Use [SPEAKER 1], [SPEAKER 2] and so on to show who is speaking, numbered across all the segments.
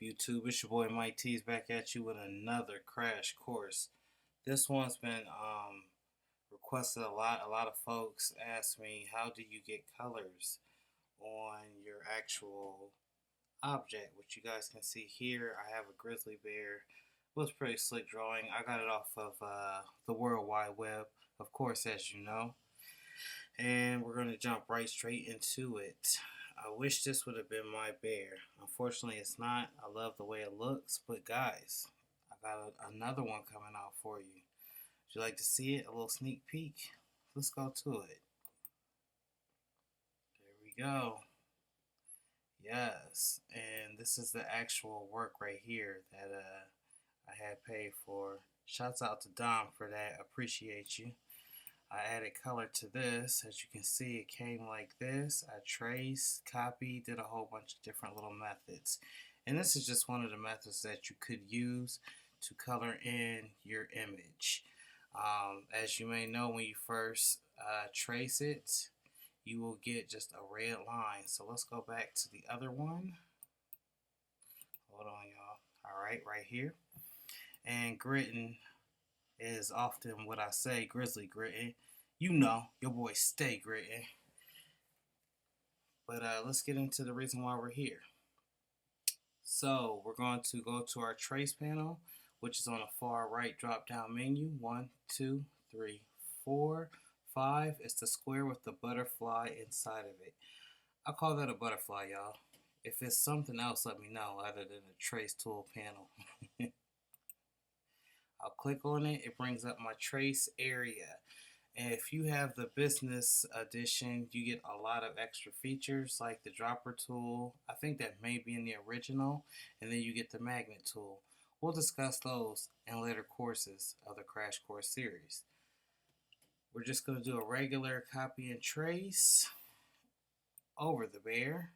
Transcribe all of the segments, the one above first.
[SPEAKER 1] YouTube? It's your boy Mike T's back at you with another crash course. This one's been requested a lot. A lot of folks ask me, how do you get colors on your actual object? Which you guys can see here, I have a grizzly bear. It was pretty slick drawing. I got it off of the World Wide Web, of course, as you know. And we're going to jump right straight into it. I wish this would have been my bear. Unfortunately, it's not. I love the way it looks. But guys, I got another one coming out for you. Would you like to see it? A little sneak peek? Let's go to it. There we go. Yes. And this is the actual work right here that I had paid for. Shouts out to Dom for that. Appreciate you. I added color to this. As you can see, it came like this. I traced, copied, did a whole bunch of different little methods. And this is just one of the methods that you could use to color in your image. As you may know, when you first trace it, you will get just a red line. So let's go back to the other one. Hold on, y'all. All right, right here. And gritting is often what I say, grizzly gritting. You know, your boy stay gritting. But let's get into the reason why we're here. So we're going to go to our trace panel, which is on the far right drop down menu. 1, 2, 3, 4, 5. It's the square with the butterfly inside of it. I call that a butterfly, y'all. If it's something else, let me know other than the trace tool panel. I'll click on it. It brings up my trace area. And if you have the business edition, you get a lot of extra features like the dropper tool. I think that may be in the original. And then you get the magnet tool. We'll discuss those in later courses of the Crash Course series. We're just going to do a regular copy and trace over the bear,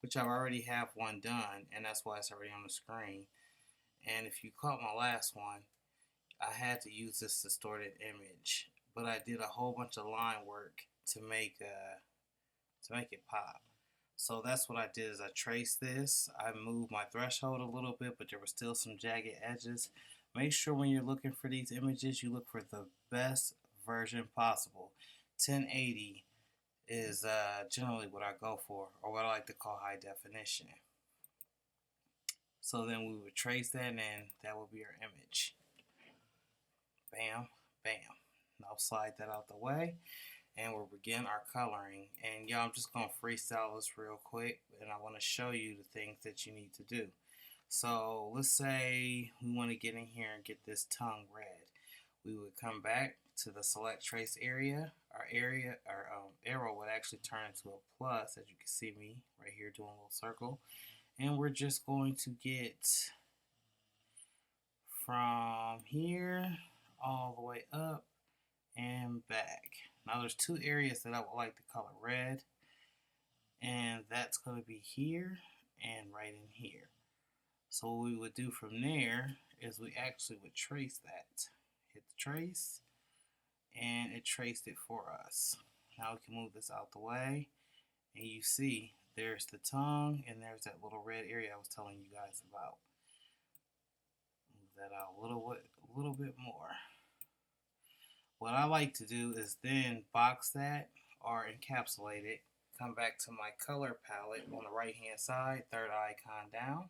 [SPEAKER 1] which I already have one done, and that's why it's already on the screen. And if you caught my last one, I had to use this distorted image, but I did a whole bunch of line work to make it pop. So that's what I did is I traced this. I moved my threshold a little bit, but there were still some jagged edges. Make sure when you're looking for these images, you look for the best version possible. 1080 is generally what I go for, or what I like to call high definition. So then we would trace that, and that would be our image. Bam, bam. Now slide that out the way, and we'll begin our coloring. And y'all, I'm just going to freestyle this real quick, and I want to show you the things that you need to do. So let's say we want to get in here and get this tongue red. We would come back to the select trace area. Our arrow would actually turn into a plus, as you can see me right here doing a little circle. And we're just going to get from here all the way up and back. Now there's two areas that I would like to color red, and that's going to be here and right in here. So what we would do from there is we actually would trace that. Hit the trace, and it traced it for us. Now we can move this out the way, and you see there's the tongue, and there's that little red area I was telling you guys about. Move that out a little bit more. What I like to do is then box that or encapsulate it. Come back to my color palette on the right hand side, third icon down.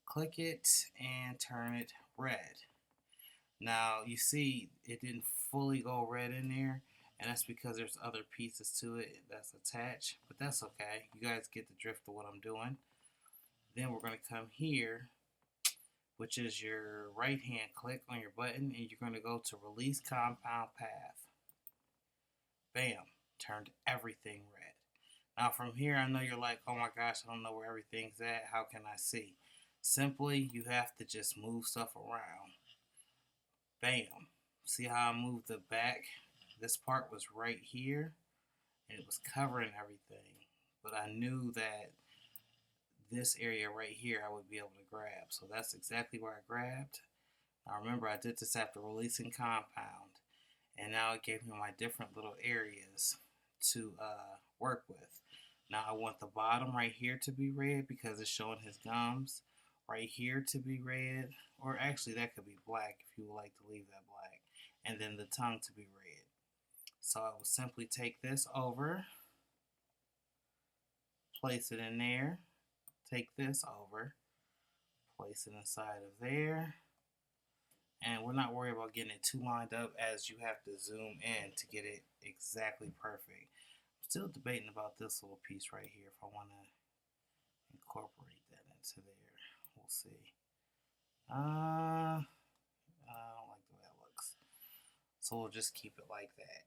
[SPEAKER 1] Click it and turn it red. Now you see it didn't fully go red in there, and that's because there's other pieces to it that's attached, but that's okay. You guys get the drift of what I'm doing. Then we're going to come here, which is your right hand click on your button, and you're going to go to release compound path. Bam, turned everything red. Now from here, I know you're like, oh my gosh, I don't know where everything's at. How can I see? Simply, you have to just move stuff around. Bam. See how I moved the back? This part was right here, and it was covering everything. But I knew that this area right here I would be able to grab. So that's exactly where I grabbed. Now remember, I did this after releasing compound, and now it gave me my different little areas to work with. Now I want the bottom right here to be red because it's showing his gums. right here to be red, or actually that could be black if you would like to leave that black, and then the tongue to be red. So I will simply take this over, place it in there, take this over, place it inside of there, and we're not worried about getting it too lined up, as you have to zoom in to get it exactly perfect. I'm still debating about this little piece right here, if I want to incorporate that into there. We'll see. I don't like the way that looks, so we'll just keep it like that.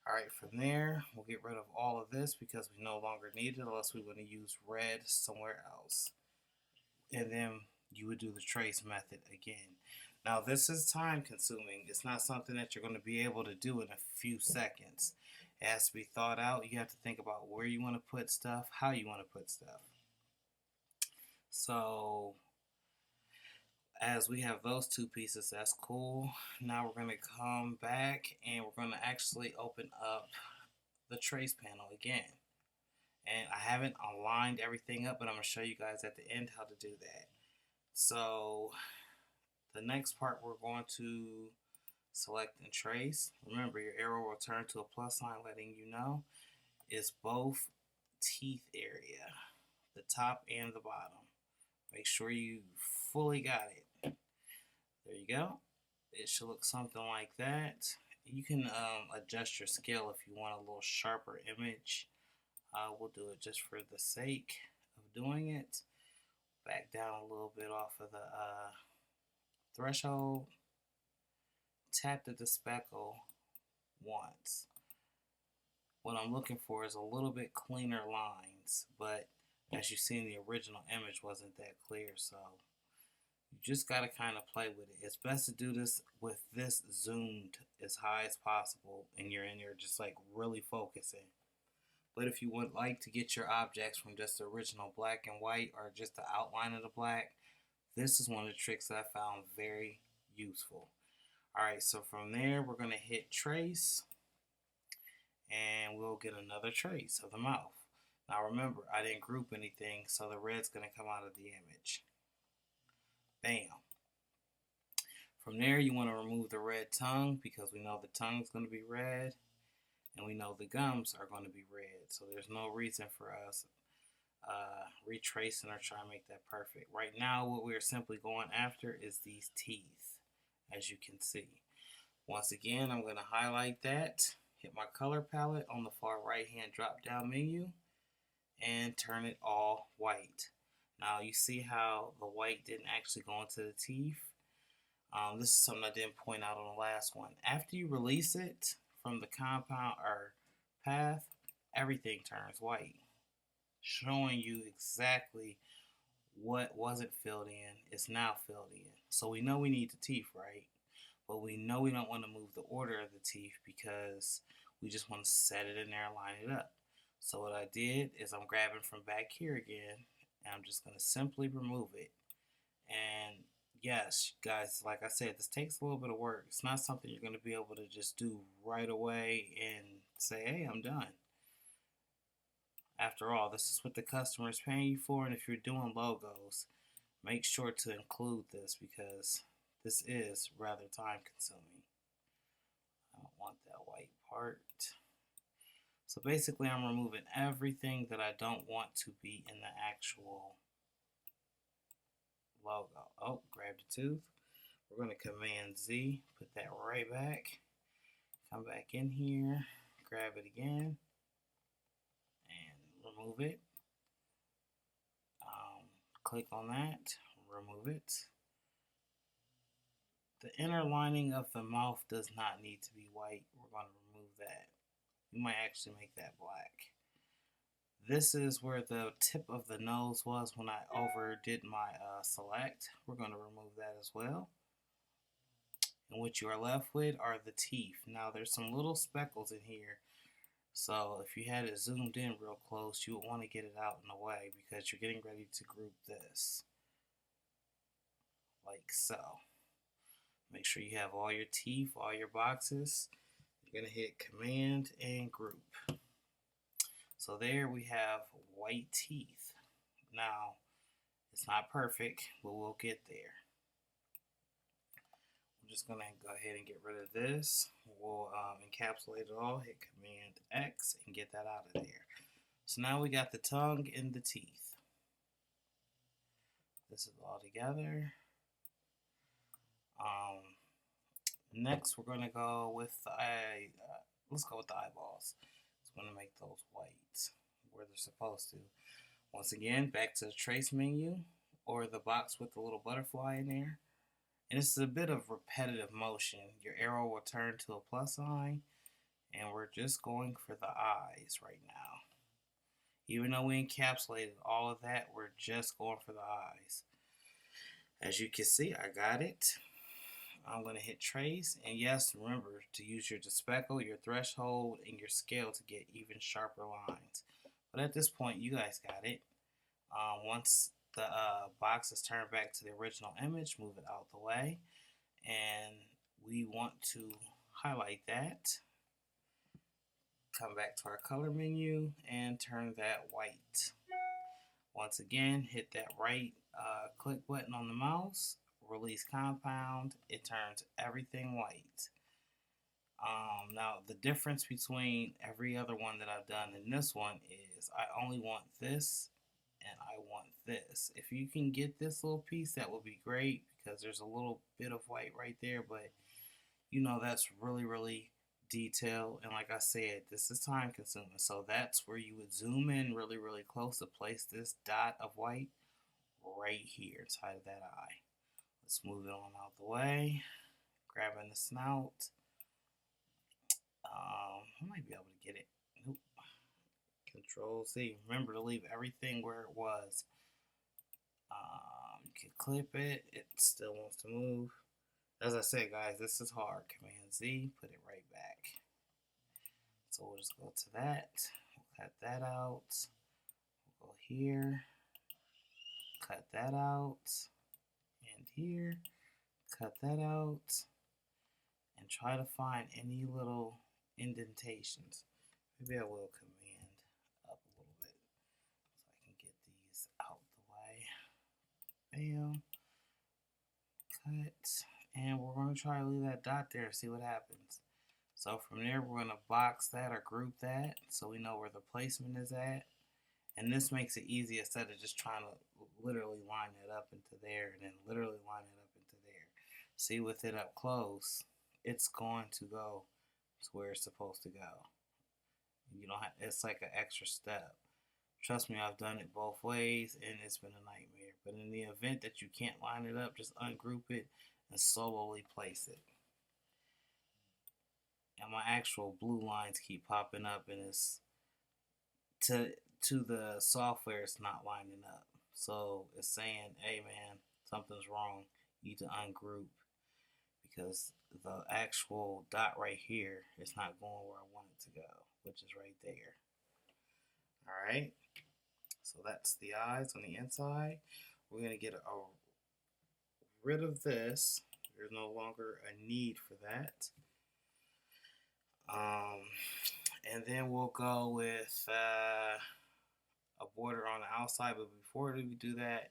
[SPEAKER 1] Alright, from there, we'll get rid of all of this because we no longer need it unless we want to use red somewhere else. And then you would do the trace method again. Now this is time consuming. It's not something that you're going to be able to do in a few seconds. It has to be thought out. You have to think about where you want to put stuff, how you want to put stuff. So as we have those two pieces, that's cool. Now we're going to come back and we're going to actually open up the trace panel again. And I haven't aligned everything up, but I'm going to show you guys at the end how to do that. So the next part, we're going to select and trace. Remember, your arrow will turn to a plus sign letting you know it's both teeth area, the top and the bottom. Make sure you fully got it. There you go. It should look something like that. You can adjust your scale if you want a little sharper image. We'll do it just for the sake of doing it. Back down a little bit off of the threshold. Tap the speckle once. What I'm looking for is a little bit cleaner lines, but as you see in the original image, wasn't that clear, so you just got to kind of play with it. It's best to do this with this zoomed as high as possible, and you're in there just like really focusing. But if you would like to get your objects from just the original black and white or just the outline of the black, this is one of the tricks that I found very useful. Alright, so from there we're going to hit trace and we'll get another trace of the mouth. Now remember, I didn't group anything, so the red's going to come out of the image. Bam. From there you want to remove the red tongue because we know the tongue's going to be red. And we know the gums are going to be red, so there's no reason for us retracing or trying to make that perfect. Right now, what we're simply going after is these teeth, as you can see. Once again, I'm going to highlight that, hit my color palette on the far right hand drop down menu, and turn it all white. Now you see how the white didn't actually go into the teeth. This is something I didn't point out on the last one. After you release it from the compound or path, everything turns white, showing you exactly what wasn't filled in is now filled in. So we know we need the teeth, right? But we know we don't want to move the order of the teeth because we just want to set it in there and line it up. So what I did is I'm grabbing from back here again, and I'm just going to simply remove it. And yes, guys, like I said, this takes a little bit of work. It's not something you're going to be able to just do right away and say, hey, I'm done. After all, this is what the customer is paying you for, and if you're doing logos, make sure to include this because this is rather time consuming. I don't want that white part. So basically, I'm removing everything that I don't want to be in the actual logo. Oh, grab the tooth. We're going to Command Z, put that right back. Come back in here, grab it again, and remove it. Click on that, remove it. The inner lining of the mouth does not need to be white. We're going to remove that. We might actually make that black. This is where the tip of the nose was when I overdid my select. We're going to remove that as well. And what you are left with are the teeth. Now there's some little speckles in here. So if you had it zoomed in real close, you would want to get it out in the way because you're getting ready to group this. Like so. Make sure you have all your teeth, all your boxes. You're going to hit Command and Group. So there we have white teeth. Now, It's not perfect, but we'll get there. I'm just gonna go ahead and get rid of this. We'll encapsulate it all, hit Command X, and get that out of there. So now we got the tongue and the teeth. This is all together. Next, we're gonna go with the let's go with the eyeballs. It's gonna make those white where they're supposed to. Once again, back to the trace menu or the box with the little butterfly in there. And this is a bit of repetitive motion. Your arrow will turn to a plus sign, and we're just going for the eyes right now. Even though we encapsulated all of that, we're just going for the eyes. As you can see, I got it. I'm going to hit trace, and yes, remember to use your speckle, your threshold, and your scale to get even sharper lines. But at this point, you guys got it. Once the box is turned back to the original image, move it out the way, and we want to highlight that. Come back to our color menu and turn that white. Once again, hit that right click button on the mouse, release compound, it turns everything white. Now the difference between every other one that I've done and this one is I only want this and I want this. If you can get this little piece, that would be great because there's a little bit of white right there, but you know that's really detailed, and like I said, this is time consuming, so that's where you would zoom in really close to place this dot of white right here inside of that eye. Let's move it on out the way, grabbing the snout. I might be able to get it. Nope. Control Z. Remember to leave everything where it was. You can clip it. It still wants to move. As I said, guys, this is hard. Command Z, put it right back. So we'll just go to that. We'll cut that out. We'll go here. Cut that out. And here. Cut that out. And try to find any little indentations. Maybe I will command up a little bit so I can get these out the way. Bam. Cut. And we're going to try to leave that dot there and see what happens. So from there, we're going to box that or group that so we know where the placement is at. And this makes it easy instead of just trying to literally line it up into there and then literally line it up into there. See, with it up close, it's going to go to where it's supposed to go. You don't have, it's like an extra step. Trust me, I've done it both ways and it's been a nightmare. But in the event that you can't line it up, just ungroup it and slowly place it. And my actual blue lines keep popping up, and it's to the software, it's not lining up. So it's saying, hey man, something's wrong. You need to ungroup because the actual dot right here is not going where I want it to go, which is right there. Alright, so that's the eyes on the inside. We're going to get rid of this. There's no longer a need for that. And then we'll go with a border on the outside, but before we do that,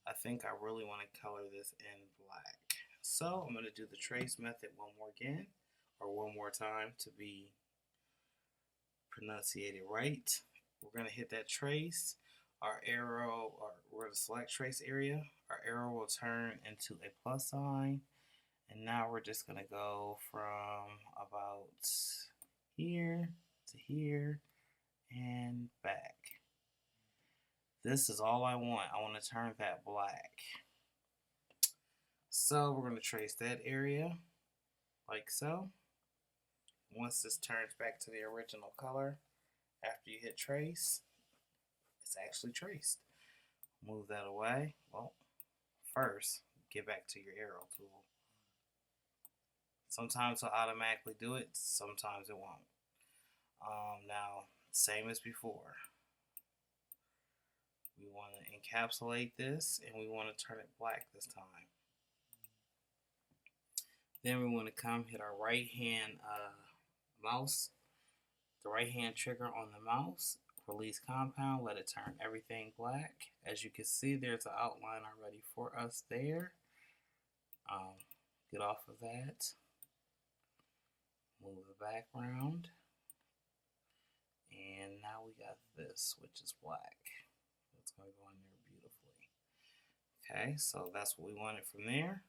[SPEAKER 1] I think I really want to color this in black. So I'm going to do the trace method one more time to be pronunciated right. We're going to hit that trace. Our arrow, or we're going to select trace area. Our arrow will turn into a plus sign. And now we're just going to go from about here to here and back. This is all I want. I want to turn that black. So we're going to trace that area like so. Once this turns back to the original color, after you hit trace, it's actually traced. Move that away. Well, first, get back to your arrow tool. Sometimes it'll automatically do it, sometimes it won't. Now, same as before. We want to encapsulate this and we want to turn it black this time. Then we want to come hit our right hand mouse, the right hand trigger on the mouse, Release compound, let it turn everything black. As you can see, there's an outline already for us there. Get off of that. Move the background. And now we got this, which is black. It's going to go in there beautifully. Okay, so that's what we wanted from there.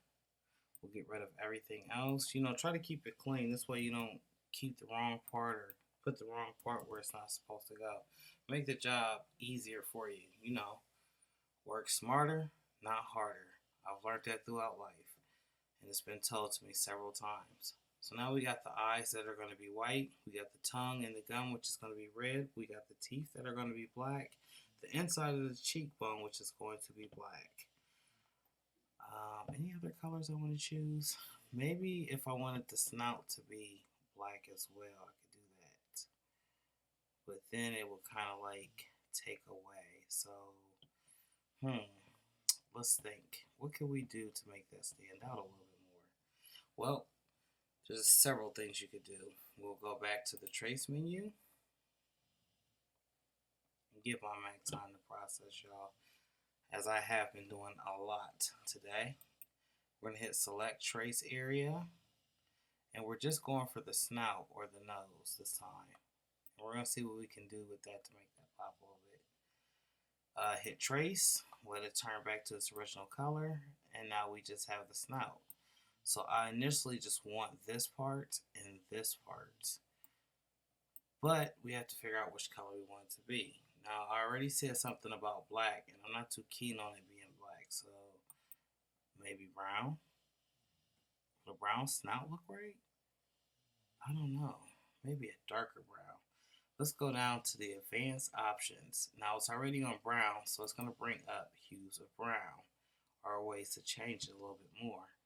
[SPEAKER 1] We'll get rid of everything else. You know, try to keep it clean. This way you don't keep the wrong part or put the wrong part where it's not supposed to go. Make the job easier for you. You know, work smarter, not harder. I've learned that throughout life, and it's been told to me several times. So now we got the eyes that are going to be white. We got the tongue and the gum, which is going to be red. We got the teeth that are going to be black. The inside of the cheekbone, which is going to be black. Any other colors I want to choose? Maybe if I wanted the snout to be black as well, I could do that. But then it would kind of like take away. So, let's think. What can we do to make that stand out a little bit more? Well, there's several things you could do. We'll go back to the trace menu and give my Mac time to process, y'all, as I have been doing a lot today. We're going to hit select trace area, and we're just going for the snout or the nose this time. And we're going to see what we can do with that to make that pop a little bit. Hit trace, let it turn back to its original color, and now we just have the snout. So I initially just want this part and this part, but we have to figure out which color we want it to be. Now I already said something about black, and I'm not too keen on it being black, so maybe brown. Would a brown snout look right? I don't know. Maybe a darker brown. Let's go down to the advanced options. Now it's already on brown, so it's going to bring up hues of brown or ways to change it a little bit more.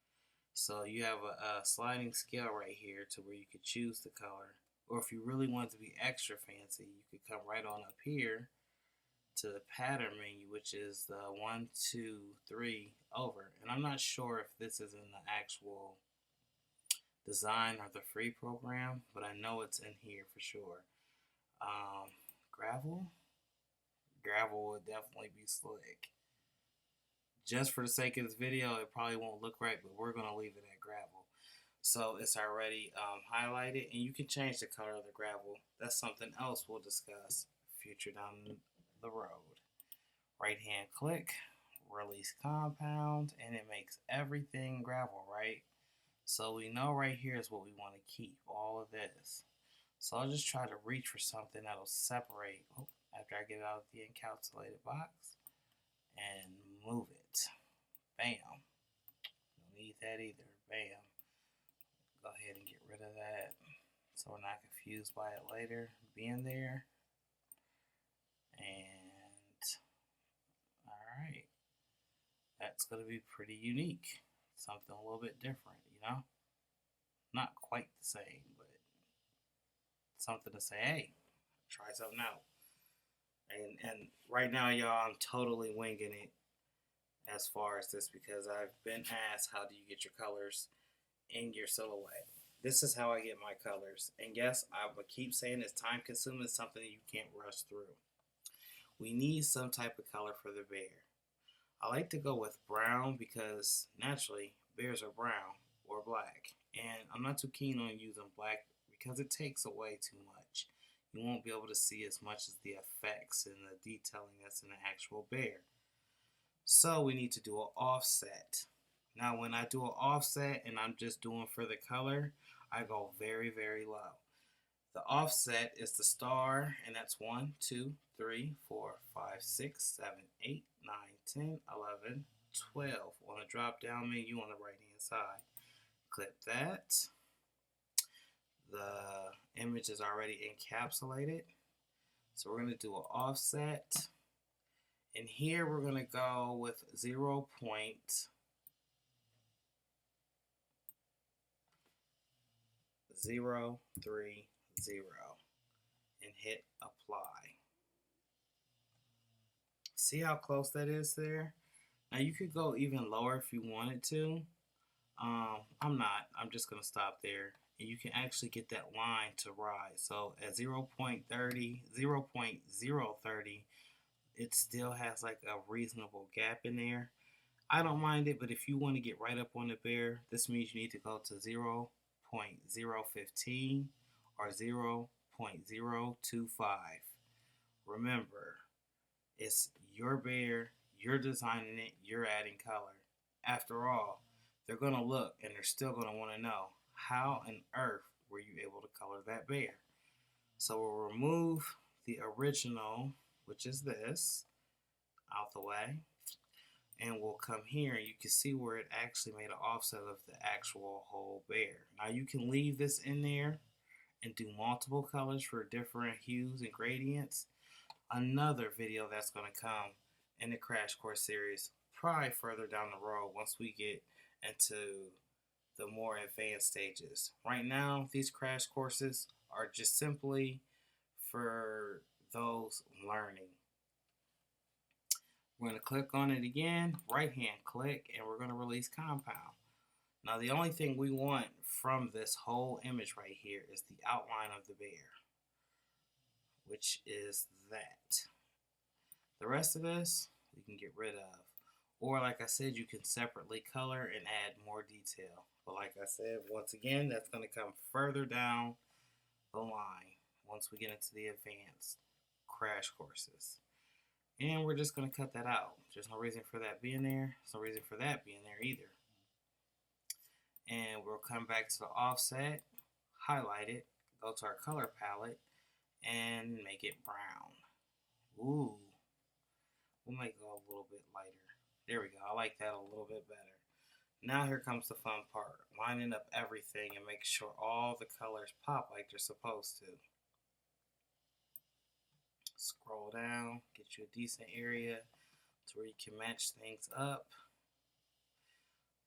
[SPEAKER 1] So you have a sliding scale right here to where you could choose the color. Or if you really want it to be extra fancy, you could come right on up here to the pattern menu, which is the 1, 2, 3 over. And I'm not sure if this is in the actual design or the free program, but I know it's in here for sure. Gravel would definitely be slick. Just for the sake of this video, it probably won't look right, but we're going to leave it at gravel. So it's already highlighted, and you can change the color of the gravel. That's something else we'll discuss future down the road. Right hand click, release compound, and it makes everything gravel, right? So we know right here is what we want to keep, all of this. So I'll just try to reach for something that'll separate after I get it out of the encapsulated box and move it. Bam. Don't need that either. Bam. Go ahead and get rid of that so we're not confused by it later being there. And alright. That's going to be pretty unique. Something a little bit different, you know? Not quite the same, but something to say, hey, try something out. And right now, y'all, I'm totally winging it as far as this because I've been asked, how do you get your colors in your silhouette? This is how I get my colors. And yes, I will keep saying it's time consuming, something you can't rush through. We need some type of color for the bear. I like to go with brown because naturally bears are brown or black. And I'm not too keen on using black because it takes away too much. You won't be able to see as much as the effects and the detailing that's in the actual bear. So we need to do an offset. Now when I do an offset and I'm just doing for the color, I go very, very low. The offset is the star, and that's 1, 2, 3, 4, 5, 6, 7, 8, 9, 10, 11, 12 on the drop down menu on the right hand side. Clip that. The image is already encapsulated. So we're going to do an offset. And here we're going to go with 0.030 and hit apply. See how close that is there? Now you could go even lower if you wanted to. I'm not. I'm just going to stop there and you can actually get that line to rise. So at 0.30, 0.030, it still has like a reasonable gap in there. I don't mind it, but if you want to get right up on the bear, this means you need to go to 0.015 or 0.025. Remember, it's your bear, you're designing it, you're adding color. After all, they're going to look and they're still going to want to know how on earth were you able to color that bear. So we'll remove the original, which is this, out the way. And we'll come here and you can see where it actually made an offset of the actual whole bear. Now you can leave this in there and do multiple colors for different hues and gradients. Another video that's going to come in the Crash Course series, probably further down the road once we get into the more advanced stages. Right now, these crash courses are just simply for those learning. We're going to click on it again, right hand click, and we're going to release compound. Now the only thing we want from this whole image right here is the outline of the bear, which is that. The rest of this we can get rid of. Or like I said, you can separately color and add more detail. But like I said, once again, that's going to come further down the line once we get into the advanced crash courses. And we're just going to cut that out. There's no reason for that being there. There's no reason for that being there either. And we'll come back to the offset, highlight it, go to our color palette, and make it brown. Ooh. We'll make it a little bit lighter. There we go. I like that a little bit better. Now here comes the fun part. Lining up everything and make sure all the colors pop like they're supposed to. Scroll down, get you a decent area to where you can match things up.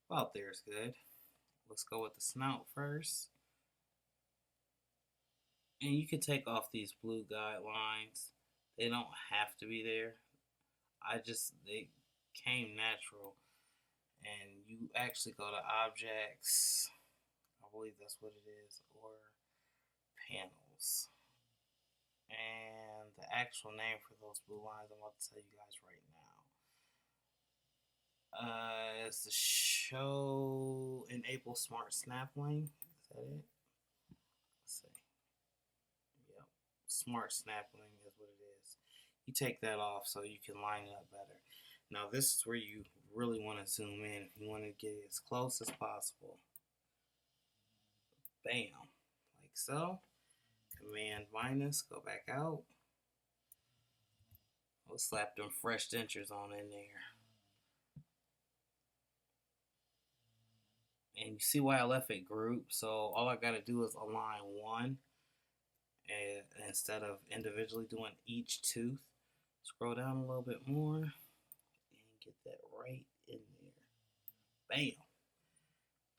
[SPEAKER 1] About there's good. Let's go with the snout first. And you can take off these blue guidelines. They don't have to be there. They came natural. And you actually go to objects, I believe that's what it is, or panels. And the actual name for those blue lines, I'm about to tell you guys right now. It's the Show Enable Smart Snap Lane. Is that it? Let's see. Yep. Smart Snap Lane is what it is. You take that off so you can line it up better. Now this is where you really want to zoom in. You want to get it as close as possible. Bam. Like so. Command minus, go back out. We'll slap them fresh dentures on in there. And you see why I left it grouped. So all I got to do is align one. And instead of individually doing each tooth. Scroll down a little bit more. And get that right in there. Bam.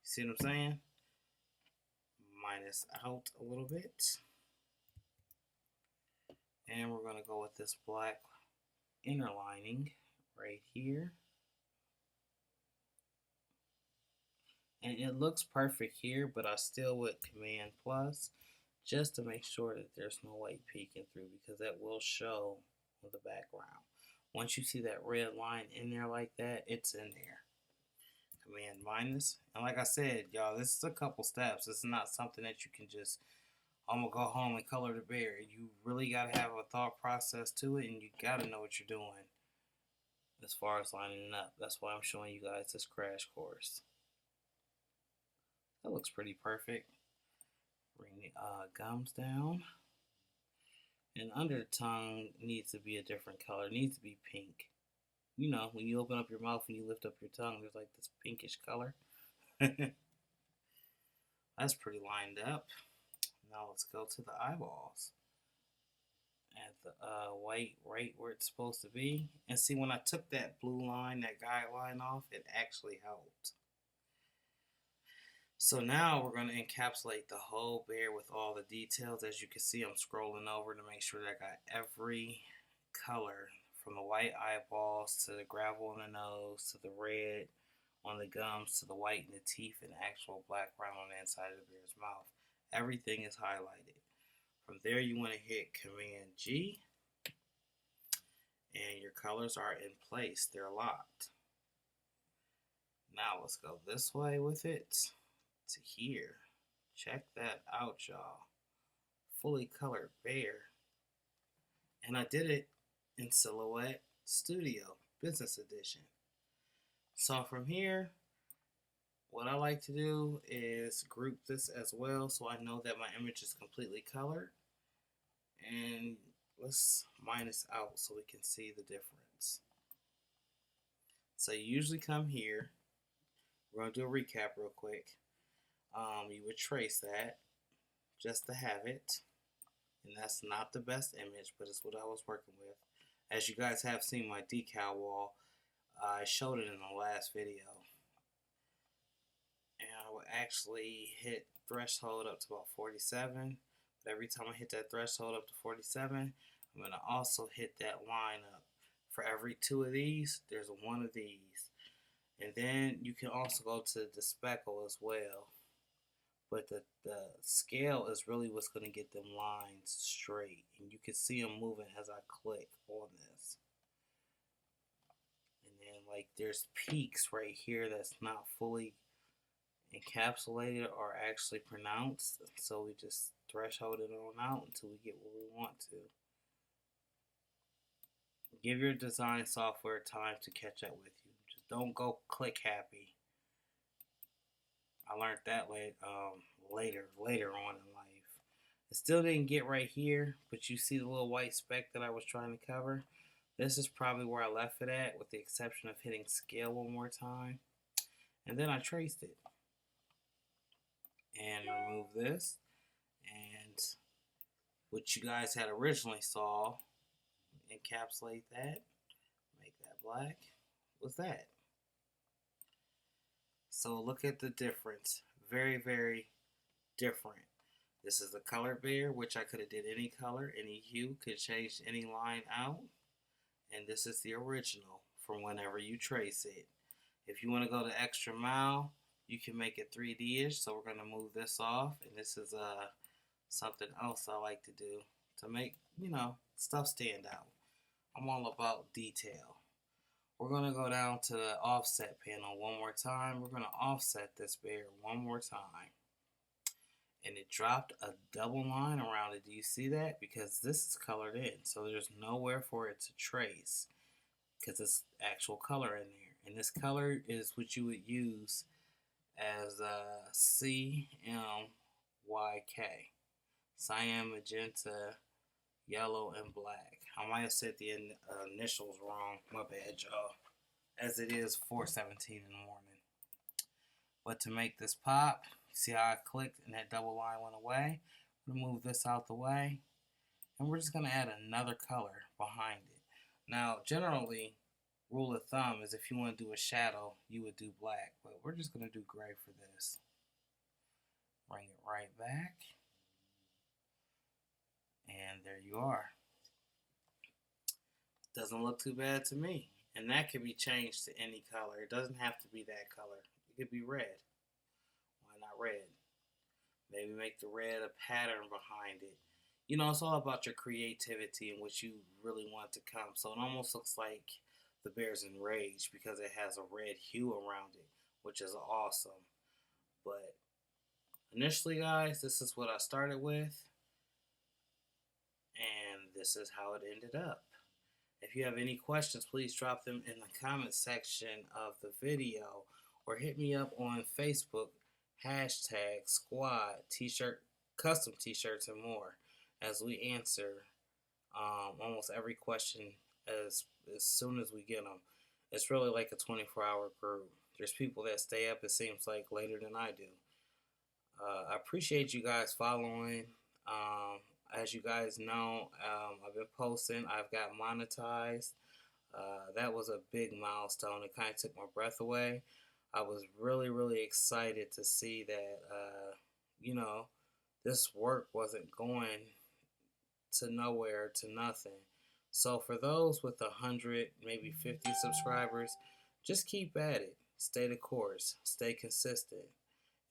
[SPEAKER 1] See what I'm saying? Minus out a little bit. And we're going to go with this black inner lining right here. And it looks perfect here, but I still would Command plus just to make sure that there's no white peeking through, because that will show on the background. Once you see that red line in there like that, it's in there. Command minus. And like I said, y'all, this is a couple steps. This is not something that you can just, I'm going to go home and color the bear. You really got to have a thought process to it, and you got to know what you're doing as far as lining it up. That's why I'm showing you guys this crash course. That looks pretty perfect. Bring the gums down. And under the tongue needs to be a different color. It needs to be pink. You know, when you open up your mouth and you lift up your tongue, there's like this pinkish color. That's pretty lined up. Now let's go to the eyeballs. Add the white right where it's supposed to be. And see, when I took that blue line, that guideline off, it actually helped. So now we're going to encapsulate the whole bear with all the details. As you can see, I'm scrolling over to make sure that I got every color, from the white eyeballs to the gravel on the nose, to the red on the gums, to the white in the teeth, and the actual black brown on the inside of the bear's mouth. Everything is highlighted. From there, you want to hit Command G, and your colors are in place. They're locked. Now let's go this way with it to here. Check that out, y'all. Fully colored bear. And I did it in Silhouette Studio, Business Edition. So from here, what I like to do is group this as well so I know that my image is completely colored. And let's minus out so we can see the difference. So you usually come here. We're going to do a recap real quick. You would trace that just to have it. And that's not the best image, but it's what I was working with. As you guys have seen my decal wall, I showed it in the last video. And I would actually hit threshold up to about 47. But every time I hit that threshold up to 47, I'm going to also hit that line up. For every 2 of these, there's 1 of these. And then you can also go to the speckle as well. But the scale is really what's going to get them lines straight. And you can see them moving as I click on this. And then like there's peaks right here that's not fully encapsulated or actually pronounced. So we just threshold it on out until we get what we want to. Give your design software time to catch up with you. Just don't go click happy. I learned that later on in life. I still didn't get right here, but you see the little white speck that I was trying to cover? This is probably where I left it at, with the exception of hitting scale one more time. And then I traced it. And remove this. And what you guys had originally saw, encapsulate that, make that black, was that. So look at the difference. Very, very different. This is the color bear, which I could have did any color, any hue, could change any line out. And this is the original from whenever you trace it. If you want to go the extra mile, you can make it 3D-ish. So we're going to move this off. And this is something else I like to do to make, stuff stand out. I'm all about detail. We're going to go down to the offset panel one more time. We're going to offset this bear one more time. And it dropped a double line around it. Do you see that? Because this is colored in. So there's nowhere for it to trace. Because it's actual color in there. And this color is what you would use as CMYK. Cyan, magenta, yellow, and black. I might have said the initials wrong. My bad, y'all. As it is 4:17 in the morning. But to make this pop, see how I clicked and that double line went away? I'm going to move this out the way. And we're just going to add another color behind it. Now, generally, rule of thumb is if you want to do a shadow, you would do black. But we're just going to do gray for this. Bring it right back. And there you are. Doesn't look too bad to me. And that can be changed to any color. It doesn't have to be that color. It could be red. Why not red? Maybe make the red a pattern behind it. It's all about your creativity and what you really want to come. So it almost looks like the bear's enraged because it has a red hue around it, which is awesome. But initially, guys, this is what I started with. And this is how it ended up. If you have any questions, please drop them in the comment section of the video or hit me up on Facebook, #squad, t-shirt, custom t-shirts, and more, as we answer almost every question as soon as we get them. It's really like a 24-hour group. There's people that stay up, it seems like, later than I do. I appreciate you guys following. As you guys know, I've been posting. I've got monetized. That was a big milestone. It kind of took my breath away. I was really, really excited to see that, this work wasn't going to nowhere, to nothing. So for those with 100, maybe 50 subscribers, just keep at it. Stay the course. Stay consistent.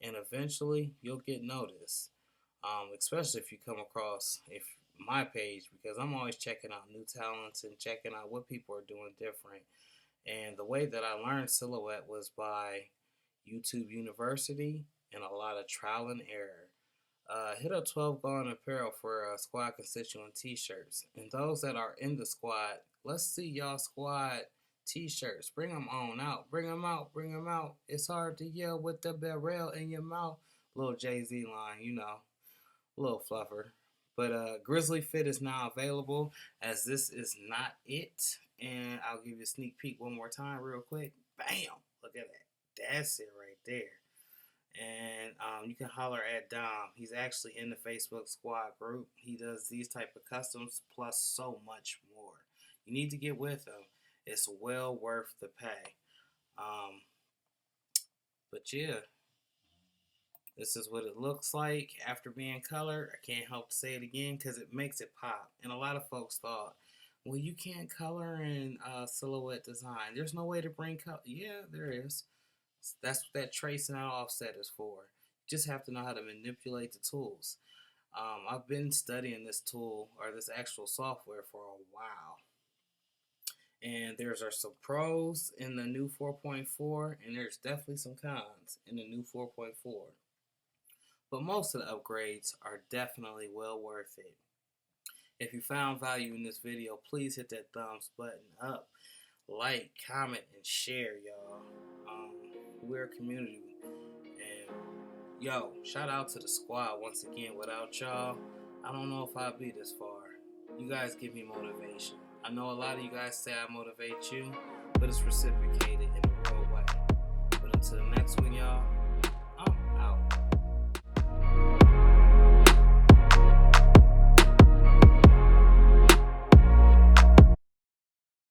[SPEAKER 1] And eventually, you'll get noticed. especially if you come across my page, because I'm always checking out new talents and checking out what people are doing different. And the way that I learned silhouette was by YouTube University and a lot of trial and error. Hit up 12 Gone Apparel for squad constituent t-shirts. And those that are in the squad, let's see y'all squad t-shirts. Bring them on out. Bring them out. Bring them out. It's hard to yell with the barrel in your mouth. Little Jay-Z line, you know. A little fluffer. But Grizzly Fit is now available, as this is not it. And I'll give you a sneak peek one more time real quick. Bam! Look at that. That's it right there. And you can holler at Dom. He's actually in the Facebook squad group. He does these type of customs plus so much more. You need to get with him. It's well worth the pay. But yeah, this is what it looks like after being colored. I can't help to say it again because it makes it pop. And a lot of folks thought, well, you can't color in silhouette design. There's no way to bring color. Yeah, there is. That's what that trace and that offset is for. You just have to know how to manipulate the tools. I've been studying this tool or this actual software for a while. And there's some pros in the new 4.4, and there's definitely some cons in the new 4.4. But most of the upgrades are definitely well worth it. If you found value in this video, please hit that thumbs button up, like, comment, and share, y'all. We're a community. And, yo, shout out to the squad once again. Without y'all, I don't know if I'd be this far. You guys give me motivation. I know a lot of you guys say I motivate you, but it's reciprocated in a real way. But until the next one, y'all,